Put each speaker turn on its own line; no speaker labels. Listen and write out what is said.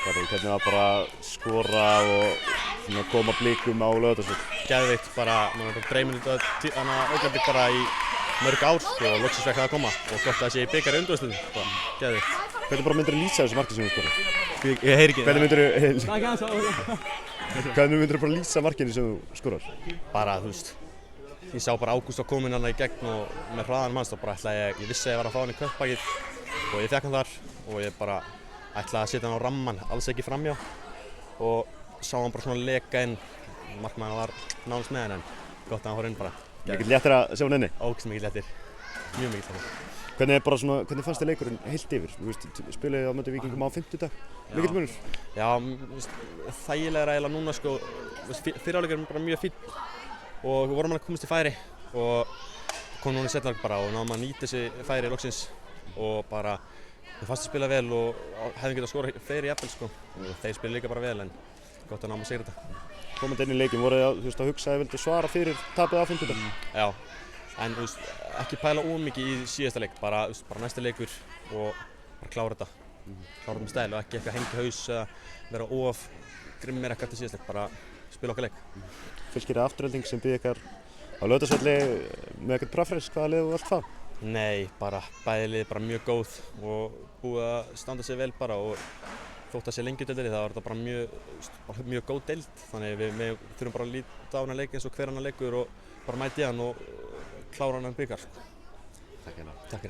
Hvernig var bara að skora og koma blikum á Laugardalsvöll?
Geðveikt bara, maður var dreyminn augnablik bara í mörg ár og loksins fekk það að koma og gott að það sé í bikar í undanúrslitum, geðveikt.
Hvernig bara myndirðu lýsa þessu marki sem þú skorar?
Ég heyri ekki.
Hvernig myndirðu bara lýsa markinu sem þú skorar?
Bara, þú veist, ég sá bara Ágúst á komin í gegn og með hraðan manns þá bara ætlaði ég vissi að ég var að fá hann í köttbakið og ég fekk hann þar og ég bara ætlaði að setja hann á ramman, alls ekki framhjá og sá hann bara svona leka inn. Markmaðurinn var nánast með hann en gott að hann fór inn bara.
Mikið léttir að sjá hann inni?
Ógeðslega mikið léttir, mjög mikið léttir.
Hvernig fannst þér leikurinn heilt yfir? Þú veist, spilaði á móti Víkingum á 50. Mikill munur?
Já, þægilegra eiginlega núna sko, fyrri hálfleikurinn bara mjög fínn og við vorum að komast í færi og komum núna í seinni hálfleik bara og náðum að nýta þessi færi loksins og bara við fannst að spila vel og hefðum getað skorað fleiri jafnvel sko. Þeir spila líka bara vel en gott að náðum að sigra þetta.
Komandi inn í leikinn, voruð þið að hugsa að þið vildu svara fyrir tapið á 50.
Já, en ekki pæla mikið í síðasta leik, bara næsti leikur og bara klára þetta. Klára þetta með stæl og ekki eitthvað hengja haus eða vera of grimmir eitthvað til síðasta leik, bara spila okkar leik.
Fylgir það Afturelding sem býð ykkar á Laugardalsvelli með eitthvað preferens, hvaða lið og allt það?
Nei, bara bæði lið bara mjög góð og búið að standa sig vel bara og þótt að sé lengi deildinni þá er þetta bara mjög góð deild þannig við þurfum bara að líta á hana leik eins og hver annar leikur og bara mæta í hann og klára hann bikar.
Takk hérna.
Takk fyrir.